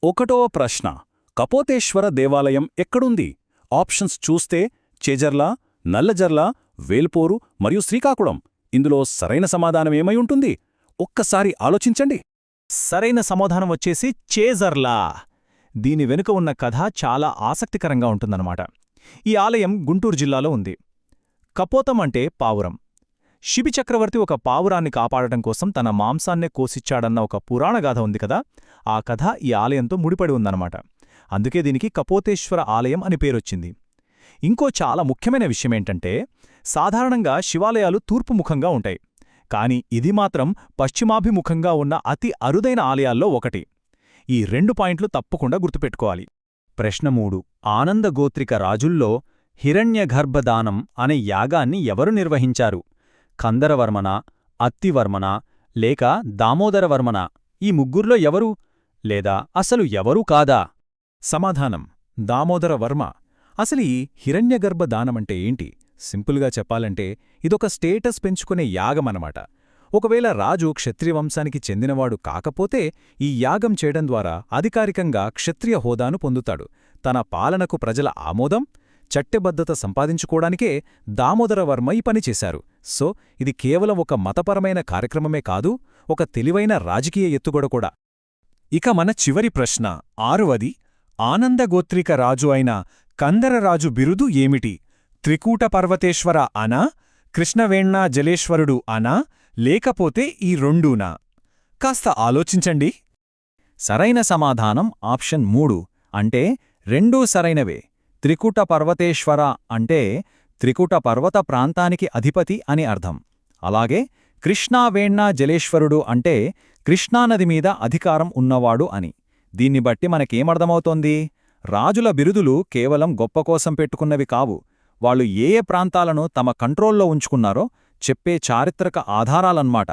ఒకటవ ప్రశ్న, కపోతేశ్వర దేవాలయం ఎక్కడుంది? ఆప్షన్స్ చూస్తే చేజర్ల, నల్లజర్ల, వేల్పూరు మరియు శ్రీకాకుళం. ఇందులో సరైన సమాధానమేమై ఉంటుంది? ఒక్కసారి ఆలోచించండి. సరైన సమాధానం వచ్చేసి చేజర్లా. దీని వెనుక ఉన్న కథ చాలా ఆసక్తికరంగా ఉంటుందన్నమాట. ఈ ఆలయం గుంటూరు జిల్లాలో ఉంది. కపోతం అంటే పావురం. శిబి చక్రవర్తి ఒక పావురాన్ని కాపాడటం కోసం తన మాంసాన్నే కోసిచ్చాడన్న ఒక పురాణగాథ ఉంది కదా, ఆ కథ ఈ ఆలయంతో ముడిపడి ఉందన్నమాట. అందుకే దీనికి కపోతేశ్వర ఆలయం అని పేరొచ్చింది. ఇంకో చాలా ముఖ్యమైన విషయమేంటంటే, సాధారణంగా శివాలయాలు తూర్పుముఖంగా ఉంటాయి. కాని ఇది మాత్రం పశ్చిమాభిముఖంగా ఉన్న అతి అరుదైన ఆలయాల్లో ఒకటి. ఈ 2 పాయింట్లు తప్పకుండా గుర్తుపెట్టుకోవాలి. ప్రశ్న 3. ఆనందగోత్రిక రాజుల్లో హిరణ్యగర్భదానం అనే యాగాన్ని ఎవరు నిర్వహించారు? కందరవర్మన, అత్తివర్మన లేక దామోదరవర్మన? ఈ ముగ్గుర్లో ఎవరు? లేదా అసలు ఎవరూ కాదా? సమాధానం: దామోదరవర్మ. అసలు ఈ హిరణ్యగర్భ దానమంటే ఏంటి? సింపుల్గా చెప్పాలంటే ఇదొక స్టేటస్ పెంచుకునే యాగమనమాట. ఒకవేళ రాజు క్షత్రియవంశానికి చెందినవాడు కాకపోతే ఈ యాగం చేయడం ద్వారా అధికారికంగా క్షత్రియ హోదాను పొందుతాడు. తన పాలనకు ప్రజల ఆమోదం, చట్టబద్ధత సంపాదించుకోవడానికే దామోదరవర్మ ఈ పని చేశారు. సో ఇది కేవలం ఒక మతపరమైన కార్యక్రమమే కాదు, ఒక తెలివైన రాజకీయ ఎత్తుగడ కూడా. ఇక మన చివరి ప్రశ్న 6వది. ఆనందగోత్రిక రాజు అయిన కందరరాజు బిరుదు ఏమిటి? త్రికూట పర్వతేశ్వర అనా, కృష్ణవేణ్ణా జలేశ్వరుడు అనా, లేకపోతే ఈ రెండూనా? కాస్త ఆలోచించండి. సరైన సమాధానం ఆప్షన్ 3. అంటే రెండూ సరైనవే. త్రికుట పర్వతేశ్వర అంటే త్రికుట పర్వత ప్రాంతానికి అధిపతి అని అర్థం. అలాగే కృష్ణావేణ్ణా జలేశ్వరుడు అంటే కృష్ణానది మీద అధికారం ఉన్నవాడు అని. దీన్ని బట్టి మనకేమర్థమవుతోంది? రాజుల బిరుదులు కేవలం గొప్ప కోసం పెట్టుకున్నవి కావు, వాళ్ళు ఏ ప్రాంతాలను తమ కంట్రోల్లో ఉంచుకున్నారో చెప్పే చారిత్రక ఆధారాలన్మాట.